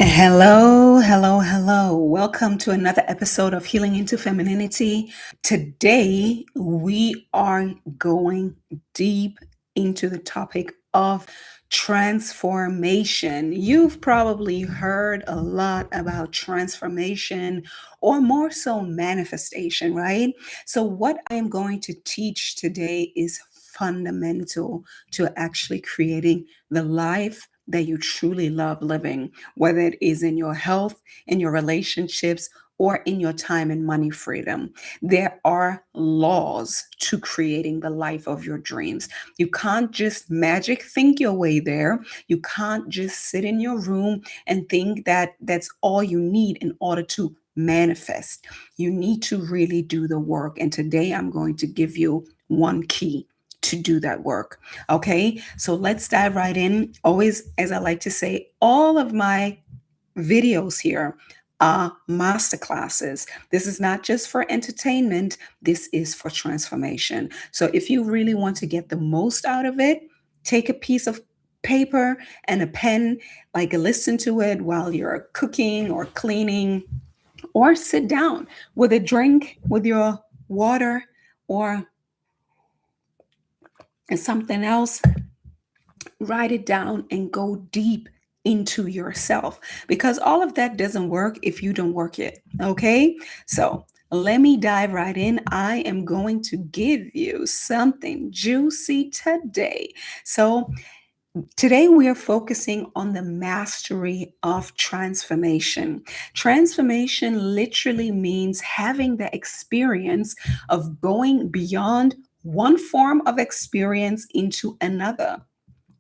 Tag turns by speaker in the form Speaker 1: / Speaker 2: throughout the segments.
Speaker 1: Hello, hello, hello. Welcome to another episode of Healing into Femininity. Today, we are going deep into the topic of transformation. You've probably heard a lot about transformation or more so manifestation, right? So, what I am going to teach today is fundamental to actually creating the life that you truly love living, whether it is in your health, in your relationships, or in your time and money freedom. There are laws to creating the life of your dreams. You can't just magic think your way there. You can't just sit in your room and think that that's all you need in order to manifest. You need to really do the work. And today I'm going to give you one key to do that work. Okay, so let's dive right in. Always, as I like to say, all of my videos here are masterclasses. This is not just for entertainment, this is for transformation. So if you really want to get the most out of it, take a piece of paper and a pen, like listen to it while you're cooking or cleaning, or sit down with a drink, with your water or something else. Write it down and go deep into yourself, because all of that doesn't work if you don't work it. Okay, so let me dive right in. I am going to give you something juicy today. So today we are focusing on the mastery of transformation. Transformation literally means having the experience of going beyond one form of experience into another.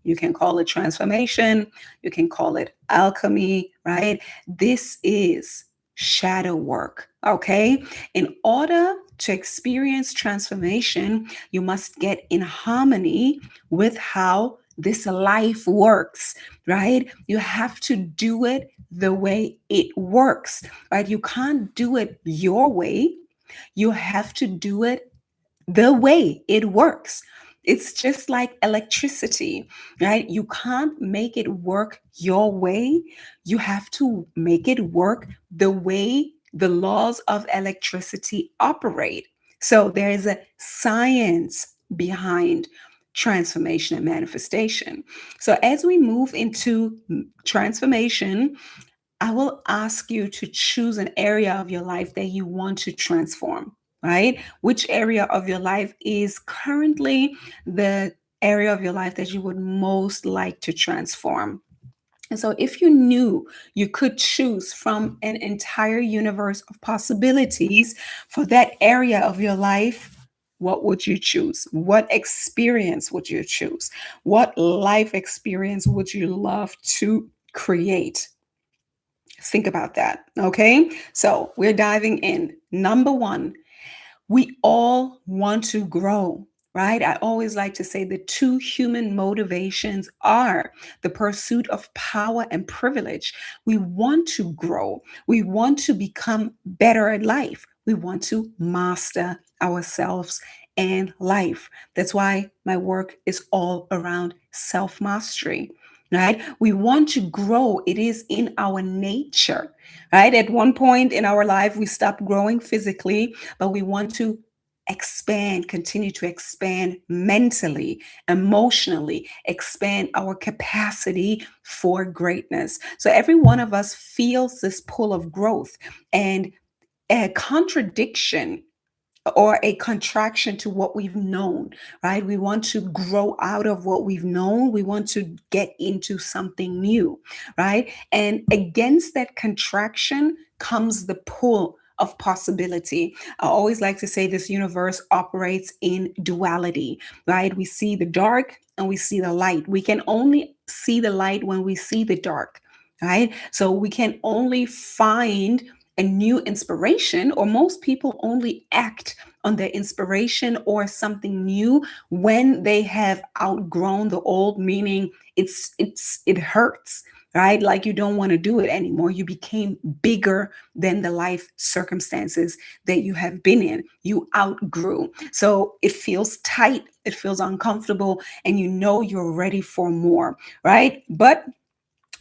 Speaker 1: You can call it transformation, you can call it alchemy, right? This is shadow work, okay? In order to experience transformation, you must get in harmony with how this life works, right? You have to do it the way it works, right? You can't do it your way. You have to do it the way it works. It's just like electricity, right? You can't make it work your way. You have to make it work the way the laws of electricity operate. So there is a science behind transformation and manifestation. So as we move into transformation, I will ask you to choose an area of your life that you want to transform, right? Which area of your life is currently the area of your life that you would most like to transform? And so, if you knew you could choose from an entire universe of possibilities for that area of your life, what would you choose? What experience would you choose? What life experience would you love to create? Think about that. Okay. So we're diving in. Number one, we all want to grow, right? I always like to say the two human motivations are the pursuit of power and privilege. We want to grow, we want to become better at life, we want to master ourselves and life. That's why my work is all around self mastery. Right? We want to grow. It is in our nature, right? At one point in our life, we stop growing physically, but we want to expand, continue to expand mentally, emotionally, expand our capacity for greatness. So every one of us feels this pull of growth, and a contradiction or a contraction to what we've known, right? We want to grow out of what we've known. We want to get into something new, right? And against that contraction comes the pull of possibility. I always like to say this universe operates in duality, right? We see the dark and we see the light. We can only see the light when we see the dark, right? So we can only find a new inspiration, or most people only act on their inspiration or something new when they have outgrown the old, meaning it hurts, right? Like you don't want to do it anymore. You became bigger than the life circumstances that you have been in. You outgrew. So it feels tight, it feels uncomfortable, and you know you're ready for more, right? But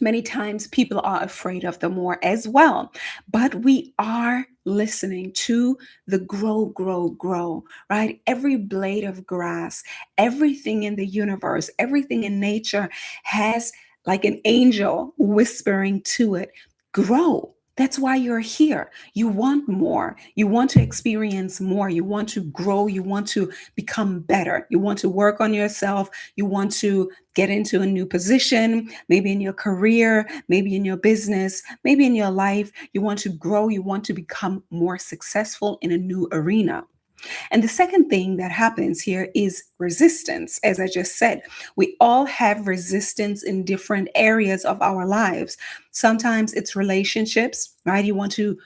Speaker 1: Many times people are afraid of the more as well, but we are listening to the grow, grow, grow, right? Every blade of grass, everything in the universe, everything in nature has like an angel whispering to it, grow. That's why you're here. You want more. You want to experience more. You want to grow. You want to become better. You want to work on yourself. You want to get into a new position, maybe in your career, maybe in your business, maybe in your life. You want to grow. You want to become more successful in a new arena. And the second thing that happens here is resistance. As I just said, we all have resistance in different areas of our lives. Sometimes it's relationships, right? You want to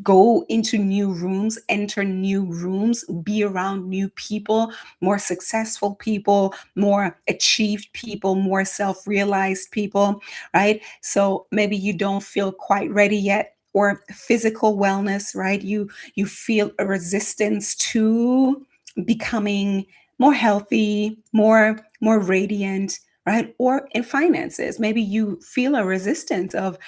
Speaker 1: go into new rooms, enter new rooms, be around new people, more successful people, more achieved people, more self realized people, right? So maybe you don't feel quite ready yet. Or physical wellness, right? You feel a resistance to becoming more healthy, more radiant, right? Or in finances, maybe you feel a resistance of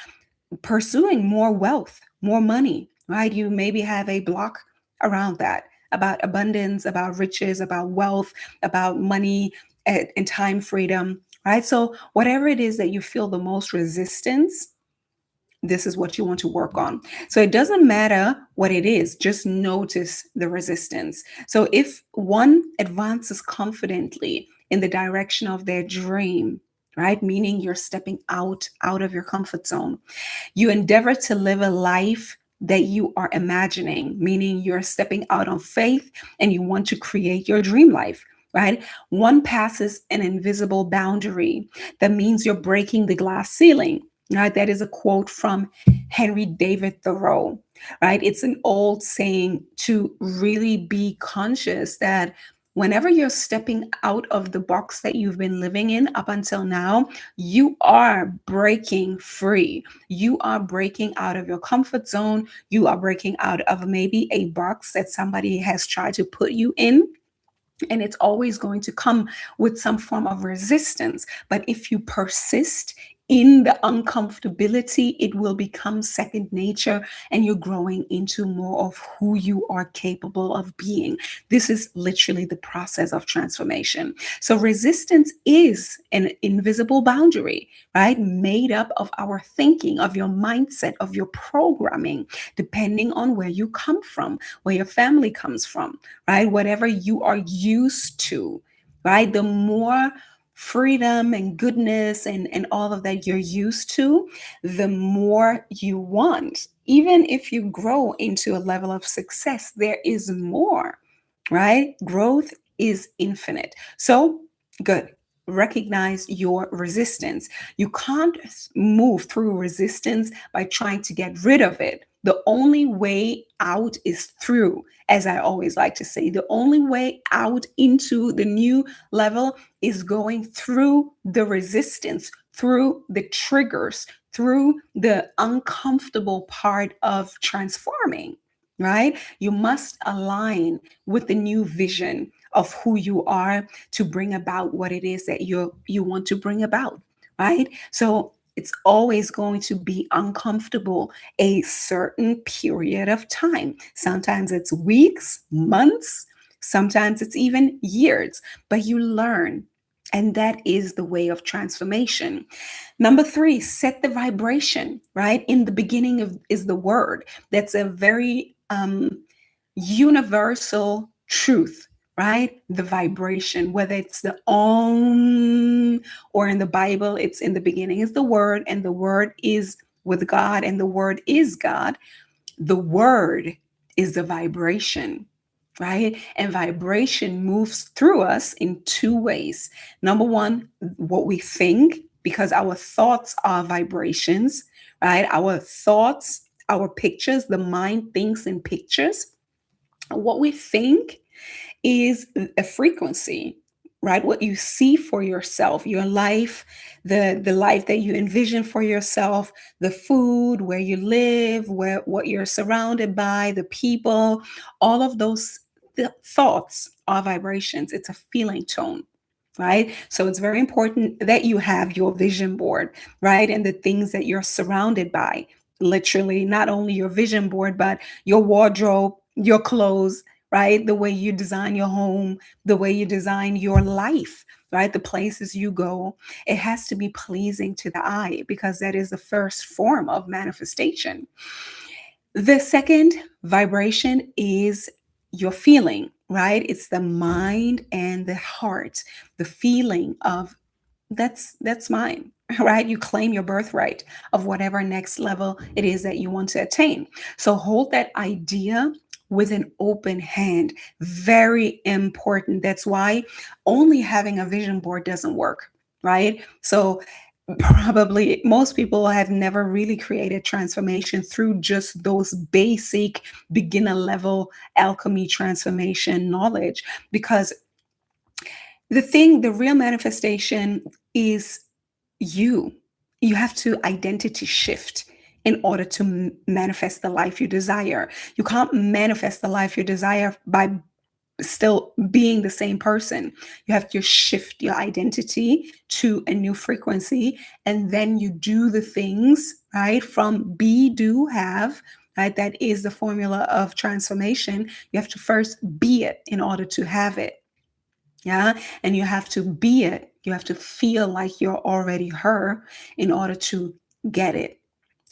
Speaker 1: pursuing more wealth, more money, right? You maybe have a block around that, about abundance, about riches, about wealth, about money and time freedom, right? So whatever it is that you feel the most resistance, this is what you want to work on. So it doesn't matter what it is, just notice the resistance. So if one advances confidently in the direction of their dream, right, meaning you're stepping out of your comfort zone, you endeavor to live a life that you are imagining, meaning you're stepping out on faith and you want to create your dream life, right? One passes an invisible boundary. That means you're breaking the glass ceiling, right? That is a quote from Henry David Thoreau, right? It's an old saying to really be conscious that whenever you're stepping out of the box that you've been living in up until now, you are breaking free. You are breaking out of your comfort zone. You are breaking out of maybe a box that somebody has tried to put you in, and it's always going to come with some form of resistance. But if you persist in the uncomfortability, it will become second nature and you're growing into more of who you are capable of being. This is literally the process of transformation. So resistance is an invisible boundary, right? Made up of our thinking, of your mindset, of your programming, depending on where you come from, where your family comes from, right? Whatever you are used to, right? The more freedom and goodness and all of that you're used to, the more you want. Even if you grow into a level of success, there is more, right? Growth is infinite. So, good. Recognize your resistance. You can't move through resistance by trying to get rid of it. The only way out is through, as I always like to say. The only way out into the new level is going through the resistance, through the triggers, through the uncomfortable part of transforming, right? You must align with the new vision of who you are to bring about what it is that you want to bring about, right? So it's always going to be uncomfortable a certain period of time. Sometimes it's weeks, months, sometimes it's even years, but you learn. And that is the way of transformation. Number three, set the vibration, right? In the beginning of is the word. That's a very universal truth, right? The vibration, whether it's the om or in the Bible, it's in the beginning is the word, and the word is with God, and the word is God. The word is the vibration, right? And vibration moves through us in two ways. Number one, what we think, because our thoughts are vibrations, right? Our thoughts, our pictures, the mind thinks in pictures. What we think is a frequency, right? What you see for yourself, your life, the life that you envision for yourself, the food, where you live, where what you're surrounded by, the people, all of those thoughts are vibrations. It's a feeling tone. right? So it's very important that you have your vision board, right? And the things that you're surrounded by, literally, not only your vision board, but your wardrobe, your clothes, right? The way you design your home, the way you design your life, right? The places you go, it has to be pleasing to the eye because that is the first form of manifestation. The second vibration is your feeling, right? It's the mind and the heart, the feeling of that's mine, right? You claim your birthright of whatever next level it is that you want to attain. So hold that idea with an open hand. Very important. That's why only having a vision board doesn't work, right? So probably most people have never really created transformation through just those basic beginner level alchemy transformation knowledge, because the real manifestation is you. You have to identity shift in order to manifest the life you desire. You can't manifest the life you desire by still being the same person. You have to shift your identity to a new frequency, and then you do the things, right? From be, do, have, right? That is the formula of transformation. You have to first be it in order to have it. Yeah. And you have to be it. You have to feel like you're already her in order to get it,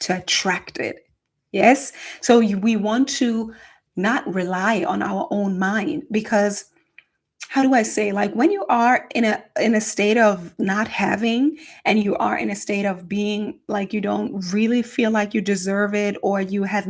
Speaker 1: to attract it. Yes. So we want to not rely on our own mind, because how do I say, like, when you are in a state of not having, and you are in a state of being like you don't really feel like you deserve it, or you have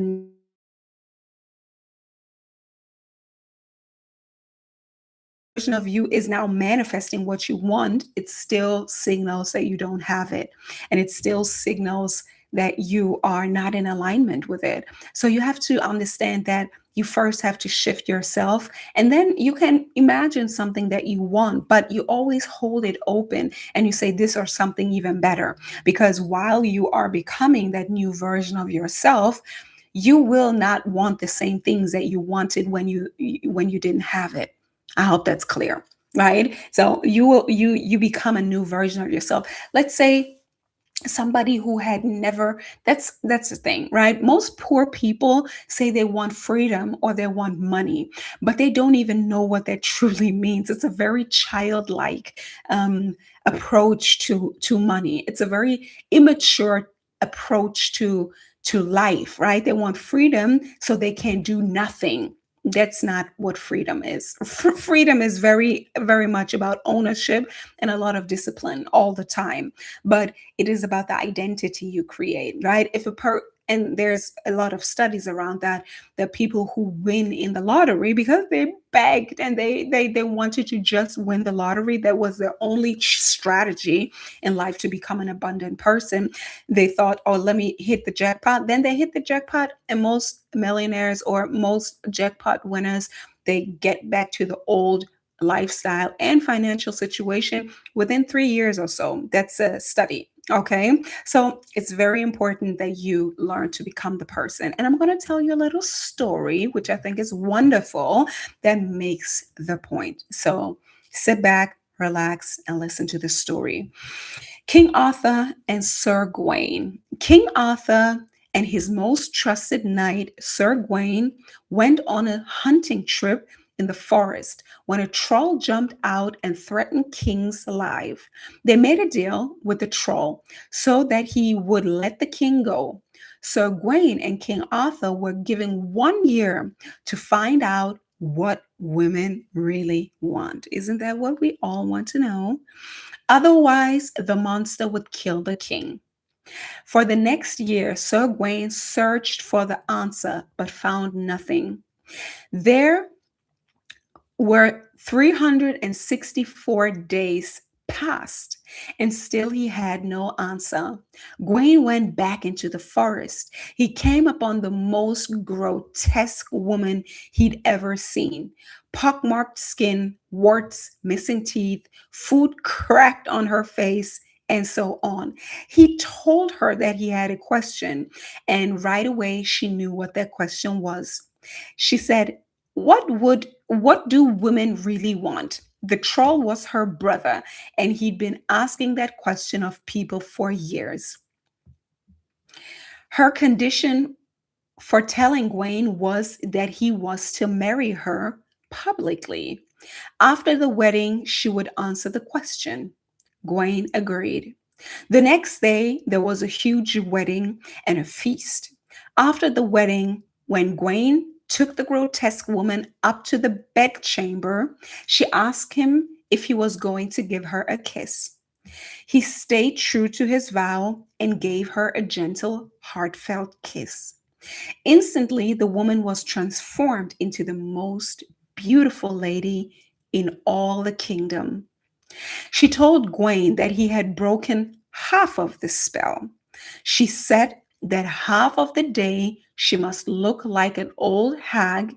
Speaker 1: version of you is now manifesting what you want, it still signals that you don't have it. And it still signals that you are not in alignment with it. So you have to understand that you first have to shift yourself, and then you can imagine something that you want, but you always hold it open and you say this or something even better. Because while you are becoming that new version of yourself, you will not want the same things that you wanted when you didn't have it. I hope that's clear, right? So you become a new version of yourself. Let's say somebody who had never, that's the thing, right? Most poor people say they want freedom or they want money, but they don't even know what that truly means. It's a very childlike approach to money. It's a very immature approach to life, right? They want freedom so they can do nothing. That's not what freedom is. Freedom is very much about ownership and a lot of discipline all the time, but it is about the identity you create, right? If a per And there's a lot of studies around that, the people who win in the lottery because they begged and they wanted to just win the lottery. That was their only strategy in life to become an abundant person. They thought, oh, let me hit the jackpot. Then they hit the jackpot, and most millionaires or most jackpot winners, they get back to the old lifestyle and financial situation within 3 years or so. That's a study. Okay. So it's very important that you learn to become the person. And I'm going to tell you a little story, which I think is wonderful, that makes the point. So sit back, relax, and listen to the story. King Arthur and Sir Gawain. King Arthur and his most trusted knight, Sir Gawain, went on a hunting trip in the forest when a troll jumped out and threatened King's life. They made a deal with the troll so that he would let the king go. Sir Gawain and King Arthur were given 1 year to find out what women really want. Isn't that what we all want to know? Otherwise, the monster would kill the king. For the next year, Sir Gawain searched for the answer but found nothing. There were 364 days passed, and still he had no answer. Gawain went back into the forest. He came upon the most grotesque woman he'd ever seen. Pockmarked skin, warts, missing teeth, food cracked on her face, and so on. He told her that he had a question, and right away she knew what that question was. She said, what do women really want? The troll was her brother, and he'd been asking that question of people for years. Her condition for telling Gwen was that he was to marry her publicly. After the wedding, she would answer the question. Gwen agreed. The next day, there was a huge wedding and a feast. After the wedding, when Gwen took the grotesque woman up to the bedchamber, she asked him if he was going to give her a kiss. He stayed true to his vow and gave her a gentle, heartfelt kiss. Instantly, the woman was transformed into the most beautiful lady in all the kingdom. She told Gwaine that he had broken half of the spell. She said that half of the day she must look like an old hag,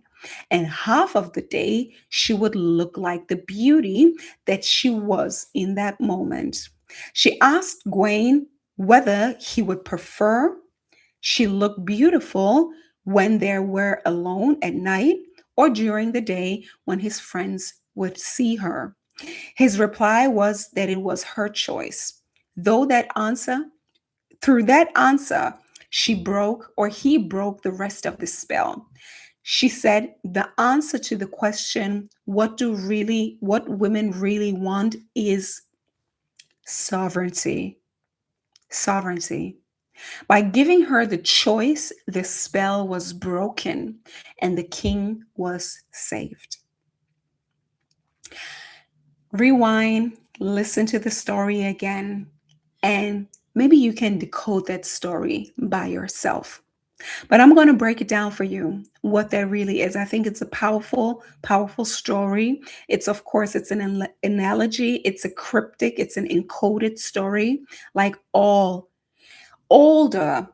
Speaker 1: and half of the day she would look like the beauty that she was in that moment. She asked Gwaine whether he would prefer she looked beautiful when they were alone at night or during the day when his friends would see her. His reply was that it was her choice. Though that answer, through that answer, she broke or he broke the rest of the spell. She said the answer to the question, what women really want is sovereignty. Sovereignty. By giving her the choice, the spell was broken and the king was saved. Rewind, listen to the story again, and maybe you can decode that story by yourself. But I'm going to break it down for you what that really is. I think it's a powerful, powerful story. It's, of course, it's an analogy, it's a cryptic, it's an encoded story, like all older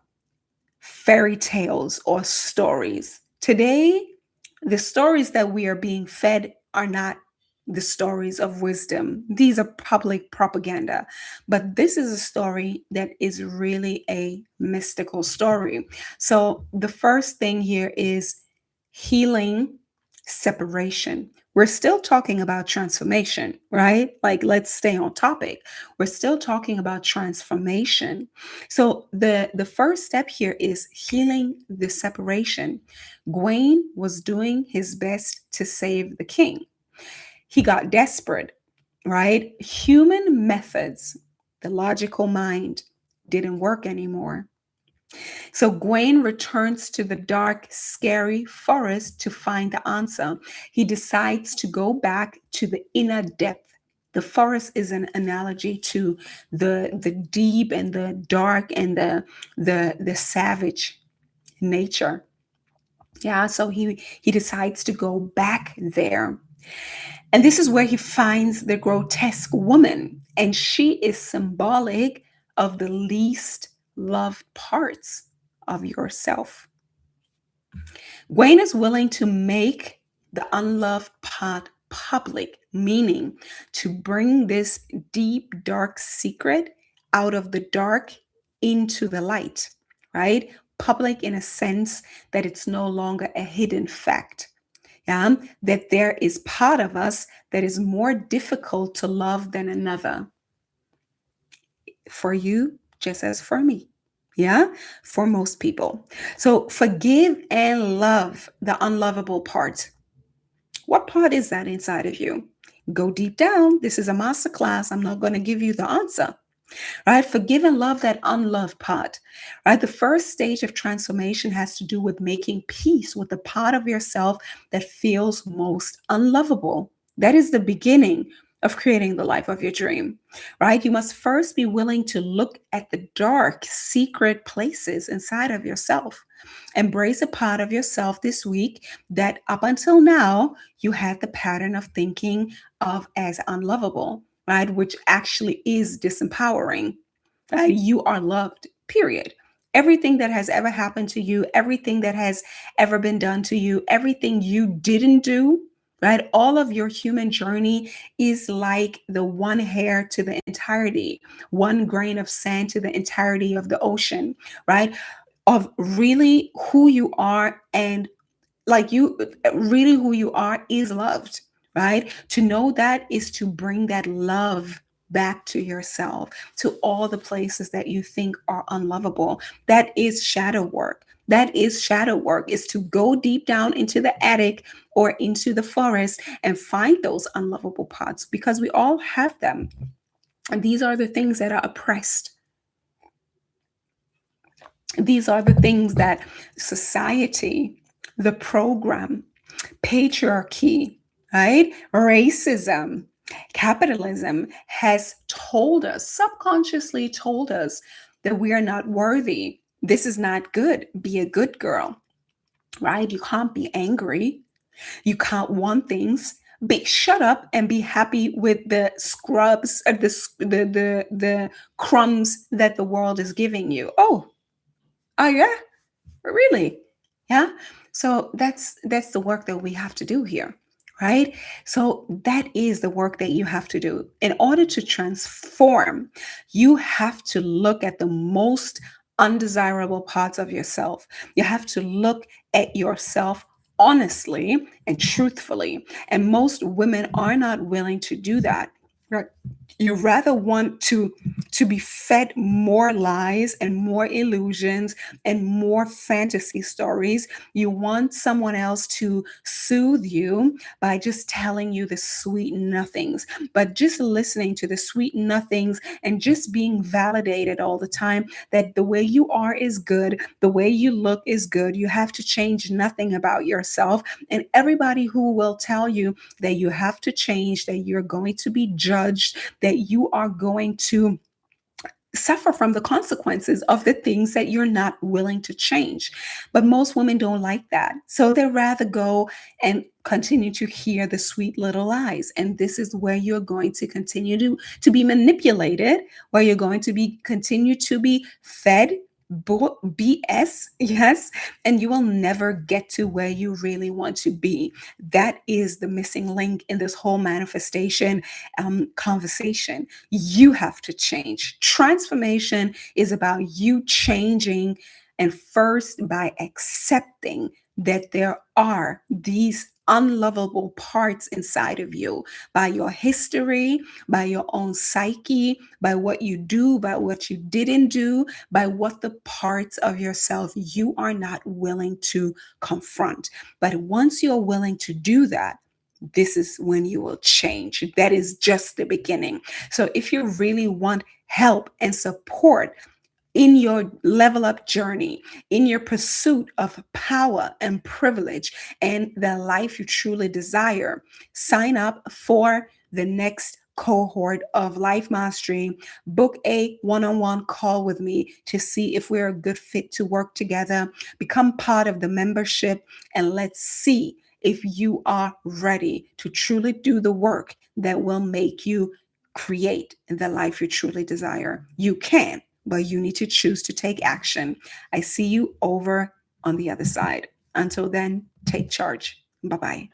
Speaker 1: fairy tales or stories. Today, the stories that we are being fed are not the stories of wisdom. These are public propaganda. But this is a story that is really a mystical story. So, the first thing here is healing separation. We're still talking about transformation, right? Like, let's stay on topic. We're still talking about transformation. So the first step here is healing the separation. Gawain was doing his best to save the king. He got desperate, right? Human methods, the logical mind, didn't work anymore. So Gawain returns to the dark, scary forest to find the answer. He decides to go back to the inner depth. The forest is an analogy to the deep and the dark and the savage nature. Yeah, so he decides to go back there. And this is where he finds the grotesque woman, and she is symbolic of the least loved parts of yourself. Wayne is willing to make the unloved part public, meaning to bring this deep, dark secret out of the dark into the light, right? Public in a sense that it's no longer a hidden fact. Yeah, that there is part of us that is more difficult to love than another. For you, just as for me. Yeah, for most people. So forgive and love the unlovable part. What part is that inside of you? Go deep down. This is a master class. I'm not going to give you the answer. Right? Forgive and love that unloved part. Right? The first stage of transformation has to do with making peace with the part of yourself that feels most unlovable. That is the beginning of creating the life of your dream. Right? You must first be willing to look at the dark, secret places inside of yourself. Embrace a part of yourself this week that up until now you had the pattern of thinking of as unlovable, right? Which actually is disempowering. Right? You are loved, period. Everything that has ever happened to you, everything that has ever been done to you, everything you didn't do, right? All of your human journey is like the one hair to the entirety, one grain of sand to the entirety of the ocean, right? Of really who you are, and like you really who you are is loved, right? To know that is to bring that love back to yourself, to all the places that you think are unlovable. That is shadow work. That is shadow work, is to go deep down into the attic or into the forest and find those unlovable parts, because we all have them. And these are the things that are oppressed. These are the things that society, the program, patriarchy, right? Racism, capitalism has told us, subconsciously told us, that we are not worthy. This is not good. Be a good girl, right? You can't be angry. You can't want things. Be shut up and be happy with the scrubs, the crumbs that the world is giving you. Oh yeah, really? Yeah. So that's the work that we have to do here, right? So that is the work that you have to do. In order to transform, you have to look at the most undesirable parts of yourself. You have to look at yourself honestly and truthfully. And most women are not willing to do that. Right? You rather want to be fed more lies and more illusions and more fantasy stories. You want someone else to soothe you by just telling you the sweet nothings, but just listening to the sweet nothings and just being validated all the time that the way you are is good, the way you look is good. You have to change nothing about yourself. And everybody who will tell you that you have to change, that you're going to be judged, that you are going to suffer from the consequences of the things that you're not willing to change. But most women don't like that. So they rather go and continue to hear the sweet little lies. And this is where you're going to continue to be manipulated, where you're going to be continue to be fed BS, yes, and you will never get to where you really want to be. That is the missing link in this whole manifestation conversation. You have to change. Transformation is about you changing, and first by accepting that there are these unlovable parts inside of you, by your history, by your own psyche, by what you do, by what you didn't do, by what the parts of yourself you are not willing to confront. But once you're willing to do that, this is when you will change. That is just the beginning. So if you really want help and support in your level up journey, in your pursuit of power and privilege and the life you truly desire, sign up for the next cohort of Life Mastery. Book a one-on-one call with me to see if we're a good fit to work together. Become part of the membership, and let's see if you are ready to truly do the work that will make you create the life you truly desire. You can, but you need to choose to take action. I see you over on the other side. Until then, take charge. Bye bye.